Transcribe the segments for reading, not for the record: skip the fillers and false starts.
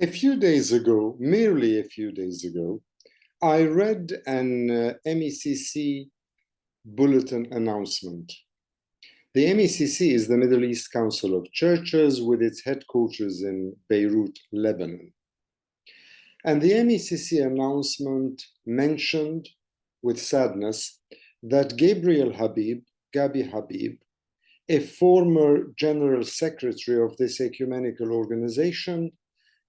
A few days ago, merely a few days ago, I read an MECC bulletin announcement. The MECC is the Middle East Council of Churches with its headquarters in Beirut, Lebanon. And the MECC announcement mentioned with sadness that Gabriel Habib, Gabi Habib, a former general secretary of this ecumenical organization,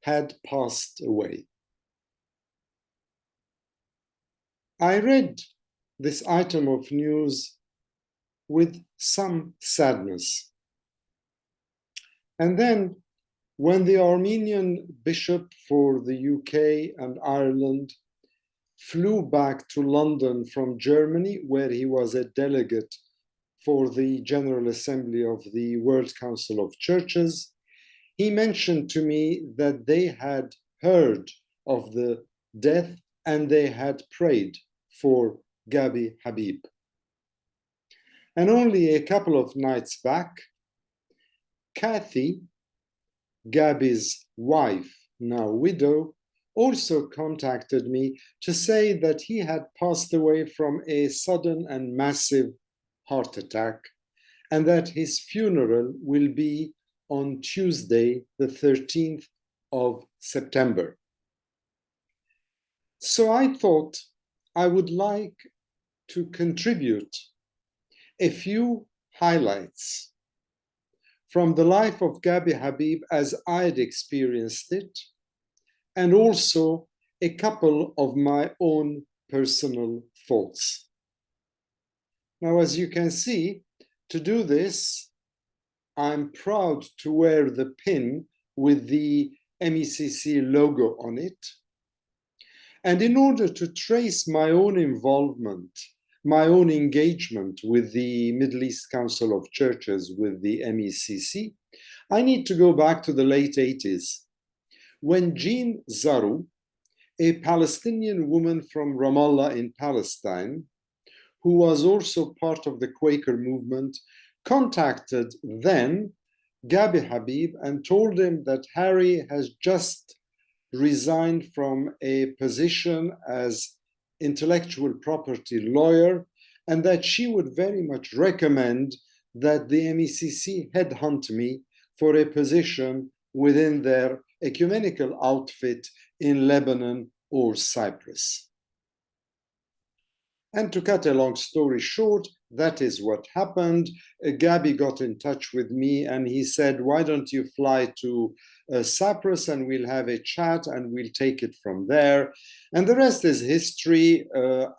had passed away. I read this item of news with some sadness. And then, when the Armenian bishop for the UK and Ireland flew back to London from Germany, where he was a delegate for the General Assembly of the World Council of Churches, he mentioned to me that they had heard of the death and they had prayed for Gabi Habib. And only a couple of nights back, Kathy, Gabi's wife, now widow, also contacted me to say that he had passed away from a sudden and massive heart attack, and that his funeral will be on Tuesday, the 13th of September. So I thought I would like to contribute a few highlights from the life of Gabi Habib as I'd experienced it, and also a couple of my own personal thoughts. Now, as you can see, to do this, I'm proud to wear the pin with the MECC logo on it. And in order to trace my own involvement, my own engagement with the Middle East Council of Churches, with the MECC, I need to go back to the late 80s, when Jean Zaru, a Palestinian woman from Ramallah in Palestine, who was also part of the Quaker movement, contacted then Gabi Habib and told him that Harry has just resigned from a position as intellectual property lawyer, and that she would very much recommend that the MECC headhunt me for a position within their ecumenical outfit in Lebanon or Cyprus. And to cut a long story short, that is what happened. Gabi got in touch with me and he said, why don't you fly to Cyprus and we'll have a chat and we'll take it from there. And the rest is history.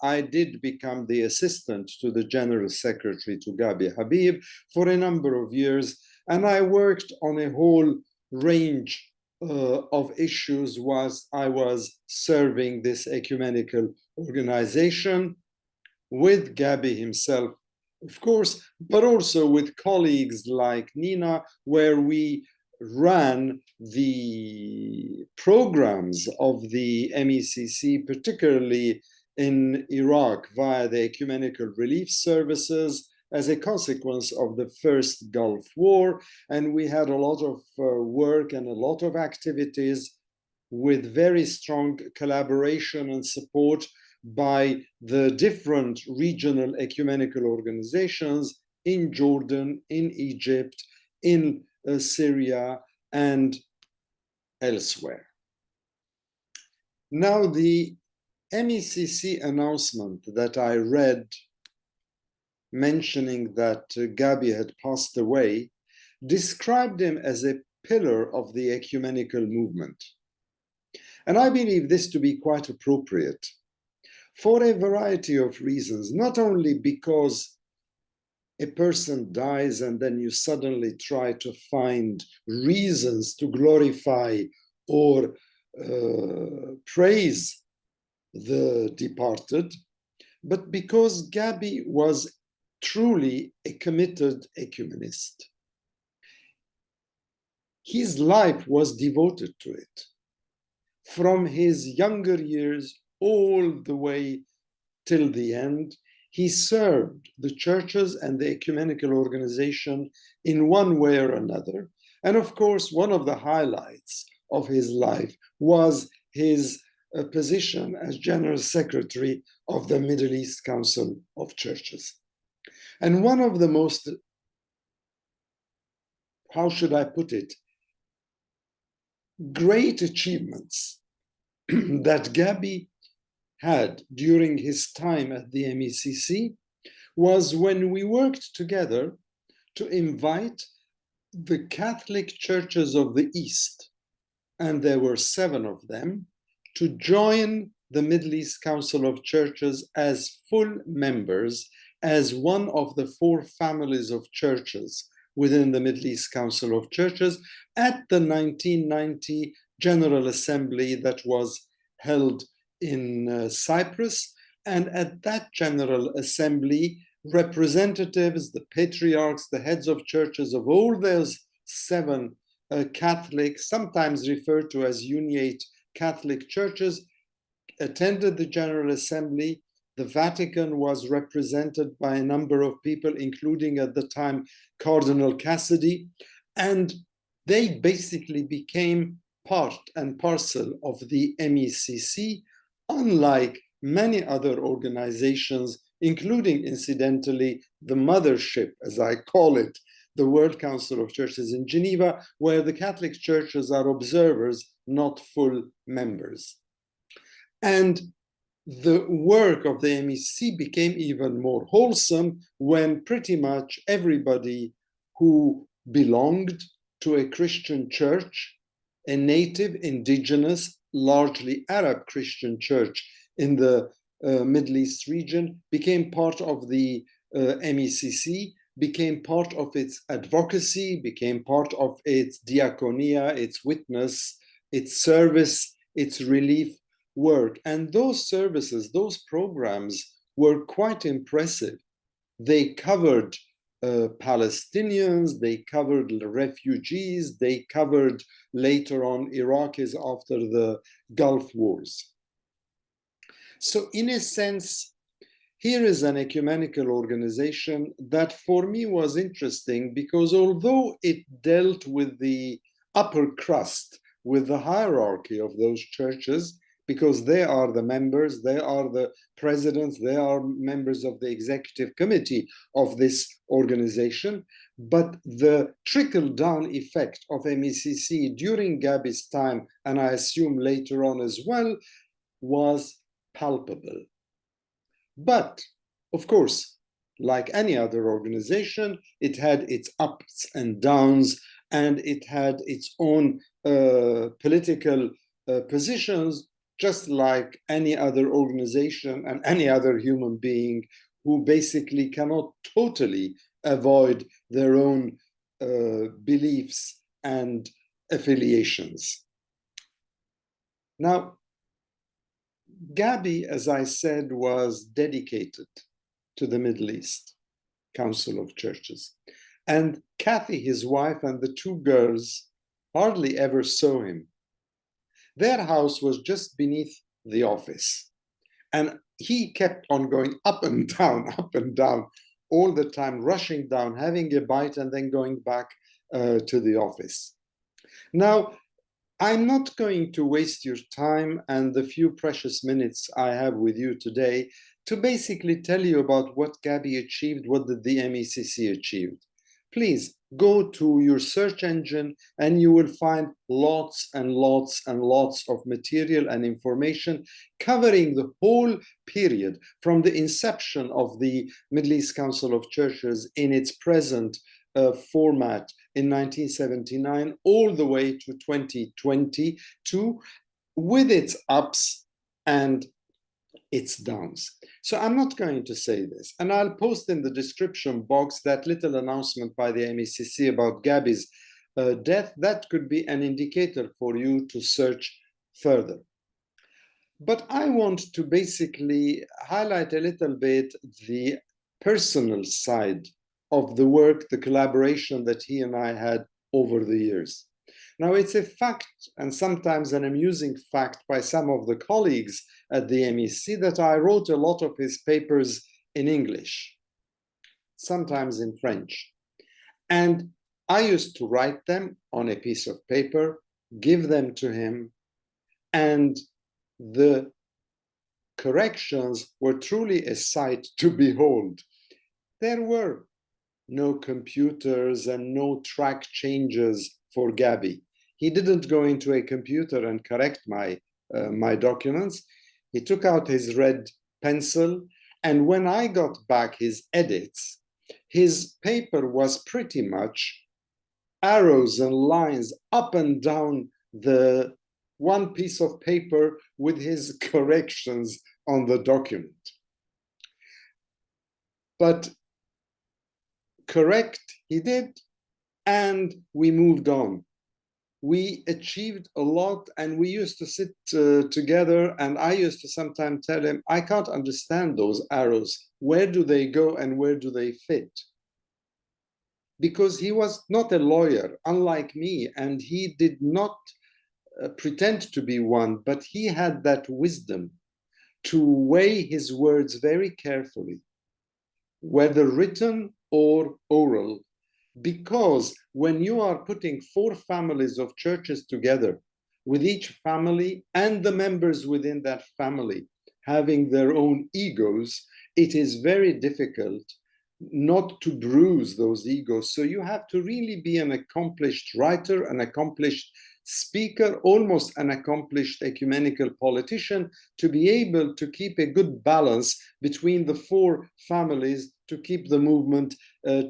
I did become the assistant to the General Secretary to Gabi Habib for a number of years. And I worked on a whole range of issues whilst I was serving this ecumenical organization, with Gabi himself, of course, but also with colleagues like Nina, where we ran the programs of the MECC, particularly in Iraq via the Ecumenical Relief Services as a consequence of the first Gulf War. And we had a lot of work and a lot of activities with very strong collaboration and support by the different regional ecumenical organizations in Jordan, in Egypt, in Syria, and elsewhere. Now, the MECC announcement that I read mentioning that Gabi had passed away described him as a pillar of the ecumenical movement. And I believe this to be quite appropriate, for a variety of reasons, not only because a person dies and then you suddenly try to find reasons to glorify or praise the departed, but because Gabi was truly a committed ecumenist. His life was devoted to it. From his younger years all the way till the end, he served the churches and the ecumenical organization in one way or another. And of course, one of the highlights of his life was his position as General Secretary of the Middle East Council of Churches. And one of the most, how should I put it, great achievements that Gabi had during his time at the MECC was when we worked together to invite the Catholic churches of the East, and there were 7 of them, to join the Middle East Council of Churches as full members, as one of the 4 families of churches within the Middle East Council of Churches at the 1990 General Assembly that was held in Cyprus. And at that General Assembly, representatives, the patriarchs, the heads of churches of all those 7 Catholics, sometimes referred to as Uniate Catholic churches, attended the General Assembly. The Vatican was represented by a number of people, including at the time Cardinal Cassidy, and they basically became part and parcel of the MECC, unlike many other organizations, including, incidentally, the mothership, as I call it, the World Council of Churches in Geneva, where the Catholic churches are observers, not full members. And the work of the MECC became even more wholesome when pretty much everybody who belonged to a Christian church, a native, indigenous, largely Arab Christian church in the Middle East region, became part of the MECC, became part of its advocacy, became part of its diaconia, its witness, its service, its relief work. And those services, those programs were quite impressive. They covered Palestinians, they covered refugees, they covered later on Iraqis after the Gulf Wars. So in a sense, here is an ecumenical organization that for me was interesting because although it dealt with the upper crust, with the hierarchy of those churches, because they are the members, they are the presidents, they are members of the executive committee of this organization, but the trickle-down effect of MECC during Gabi's time, and I assume later on as well, was palpable. But, of course, like any other organization, it had its ups and downs, and it had its own political positions, just like any other organization and any other human being who basically cannot totally avoid their own beliefs and affiliations. Now, Gabi, as I said, was dedicated to the Middle East Council of Churches. And Kathy, his wife, and the 2 girls hardly ever saw him. Their house was just beneath the office. And he kept on going up and down all the time, rushing down, having a bite, and then going back to the office. Now, I'm not going to waste your time and the few precious minutes I have with you today to basically tell you about what Gabi achieved, what did the MECC achieved. Please go to your search engine and you will find lots and lots and lots of material and information covering the whole period from the inception of the Middle East Council of Churches in its present format in 1979 all the way to 2022 with its ups and its downs. So I'm not going to say this, and I'll post in the description box that little announcement by the MECC about Gabi's death. That could be an indicator for you to search further. But I want to basically highlight a little bit the personal side of the work, the collaboration that he and I had over the years. Now, it's a fact, and sometimes an amusing fact by some of the colleagues at the MECC, that I wrote a lot of his papers in English, sometimes in French. And I used to write them on a piece of paper. give them to him, and the corrections were truly a sight to behold. There were no computers and no track changes for Gabi. He didn't go into a computer and correct my documents. He took out his red pencil, and when I got back his edits, his paper was pretty much arrows and lines up and down the one piece of paper with his corrections on the document. But correct he did, and we moved on. We achieved a lot, and we used to sit together, and I used to sometimes tell him, I can't understand those arrows. Where do they go and where do they fit? Because he was not a lawyer, unlike me, and he did not pretend to be one, but he had that wisdom to weigh his words very carefully, whether written or oral, because when you are putting 4 families of churches together, with each family and the members within that family having their own egos, it is very difficult not to bruise those egos. So you have to really be an accomplished writer, an accomplished speaker, almost an accomplished ecumenical politician, to be able to keep a good balance between the 4 families to keep the movement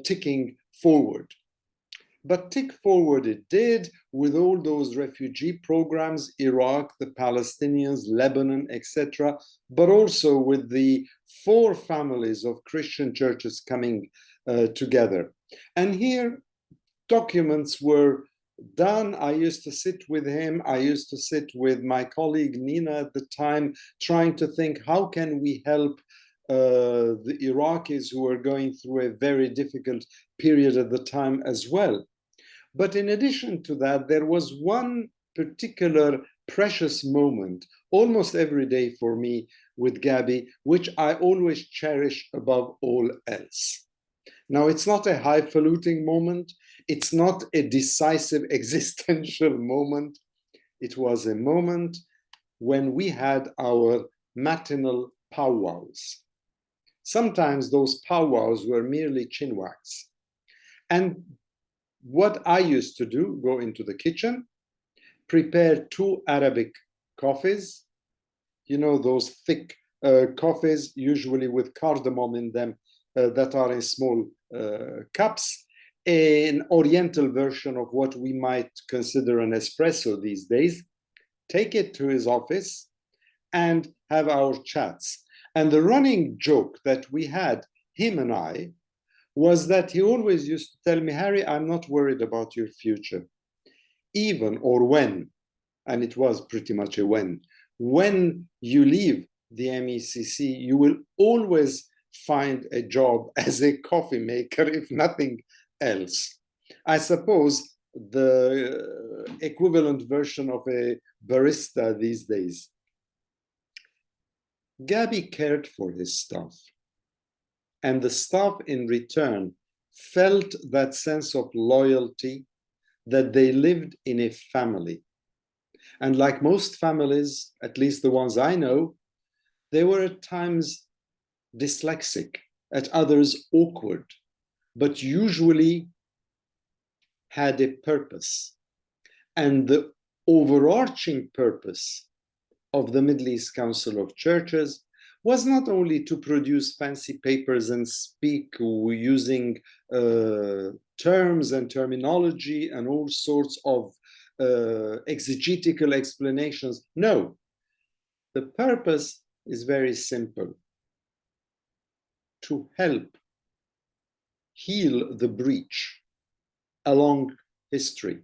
ticking forward. But tick forward it did, with all those refugee programs, Iraq, the Palestinians, Lebanon, etc., but also with the 4 families of Christian churches coming together. And here, documents were done. I used to sit with him. I used to sit with my colleague Nina at the time, trying to think, how can we help the Iraqis who were going through a very difficult period at the time as well. But in addition to that, there was one particular precious moment, almost every day for me with Gabi, which I always cherish above all else. Now, it's not a highfalutin moment. It's not a decisive existential moment. It was a moment when we had our matinal powwows. Sometimes those powwows were merely chinwags. And what I used to do, go into the kitchen, prepare 2 Arabic coffees, you know, those thick coffees, usually with cardamom in them, that are in small cups, an oriental version of what we might consider an espresso these days, take it to his office and have our chats. And the running joke that we had, him and I, was that he always used to tell me, Harry, I'm not worried about your future. Even or when, and it was pretty much a when you leave the MECC, you will always find a job as a coffee maker, if nothing else. I suppose the equivalent version of a barista these days. Gabi cared for his staff, and the staff in return felt that sense of loyalty, that they lived in a family. And like most families, at least the ones I know, they were at times dyslexic, at others awkward, but usually had a purpose. And the overarching purpose of the Middle East Council of Churches was not only to produce fancy papers and speak using terms and terminology and all sorts of exegetical explanations. No, the purpose is very simple: to help heal the breach along history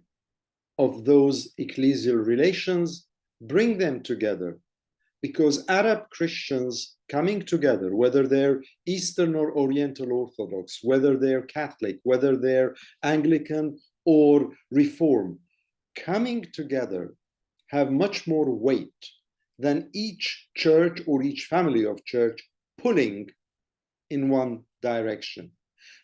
of those ecclesial relations, bring them together. Because Arab Christians coming together, whether they're Eastern or Oriental Orthodox, whether they're Catholic, whether they're Anglican or Reform, coming together have much more weight than each church or each family of church pulling in one direction.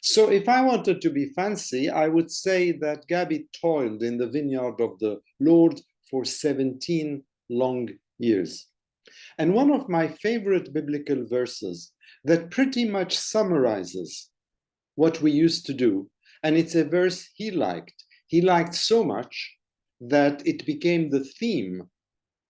So if I wanted to be fancy, I would say that Gabi toiled in the vineyard of the Lord for 17 long years. And one of my favorite biblical verses that pretty much summarizes what we used to do, and it's a verse he liked. He liked so much that it became the theme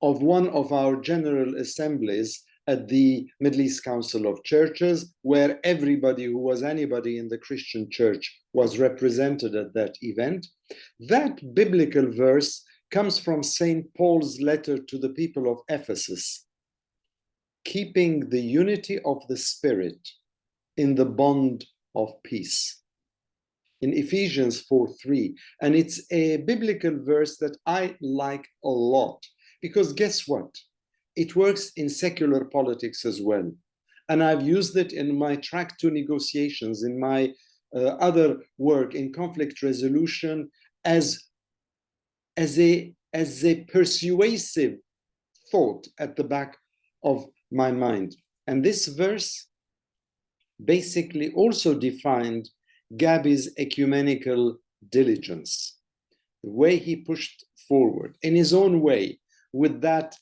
of one of our general assemblies at the Middle East Council of Churches, where everybody who was anybody in the Christian church was represented at that event. That biblical verse comes from St. Paul's letter to the people of Ephesus, keeping the unity of the Spirit in the bond of peace, in Ephesians 4:3. And it's a biblical verse that I like a lot, because guess what? It works in secular politics as well. And I've used it in my track 2 negotiations, in my other work in conflict resolution, as a persuasive thought at the back of my mind. And this verse basically also defined Gabi's ecumenical diligence, the way he pushed forward in his own way, with that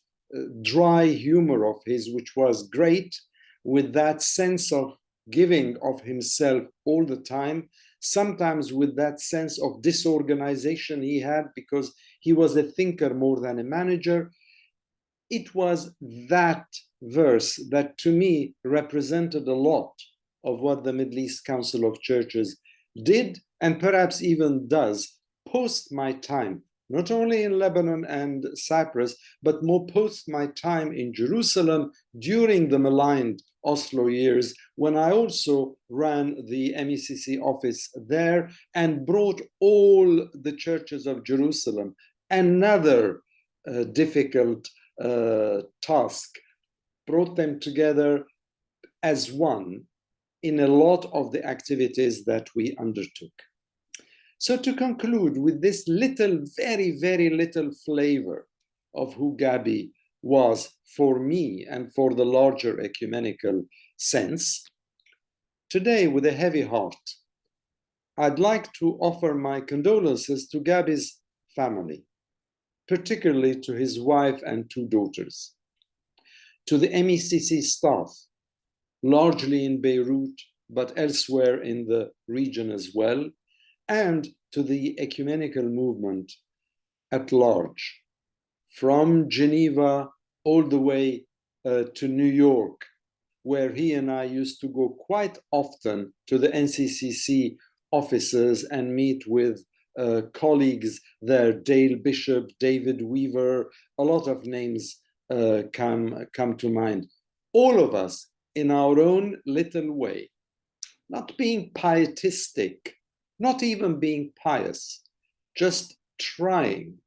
dry humor of his, which was great, with that sense of giving of himself all the time, sometimes with that sense of disorganization he had, because he was a thinker more than a manager. It was that verse that to me represented a lot of what the Middle East Council of Churches did, and perhaps even does, post my time, not only in Lebanon and Cyprus, but more post my time in Jerusalem during the maligned Oslo years, when I also ran the MECC office there and brought all the churches of Jerusalem. Another difficult task, brought them together as one in a lot of the activities that we undertook. So to conclude with this little, very, very little flavor of who Gabi was for me and for the larger ecumenical sense, today with a heavy heart, I'd like to offer my condolences to Gabi's family, particularly to his wife and 2 daughters, to the MECC staff, largely in Beirut, but elsewhere in the region as well, and to the ecumenical movement at large, from Geneva all the way to New York, where he and I used to go quite often to the NCCC offices and meet with colleagues there, Dale Bishop, David Weaver, a lot of names come to mind. All of us in our own little way, not being pietistic, not even being pious, just trying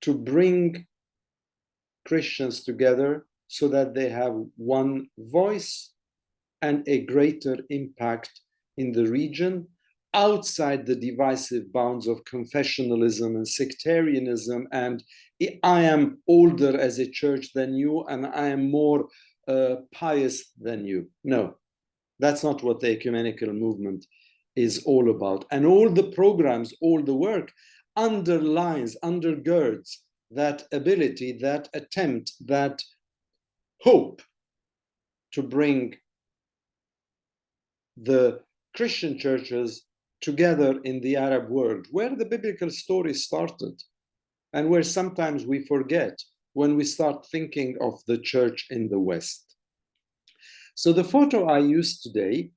to bring Christians together so that they have one voice and a greater impact in the region, outside the divisive bounds of confessionalism and sectarianism, and I am older as a church than you, and I am more pious than you. No, that's not what the ecumenical movement is all about. And all the programs, all the work underlines, undergirds that ability, that attempt, that hope to bring the Christian churches together in the Arab world, where the biblical story started, and where sometimes we forget when we start thinking of the church in the West. So the photo I used today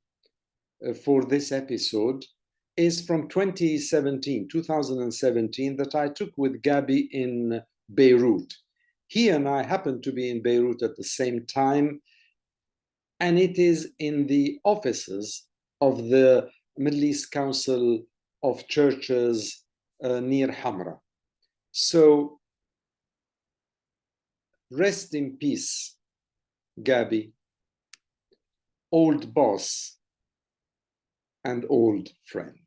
for this episode is from 2017, that I took with Gabi in Beirut. He and I happened to be in Beirut at the same time, and it is in the offices of the Middle East Council of Churches near Hamra. So rest in peace, Gabi, old boss and old friend.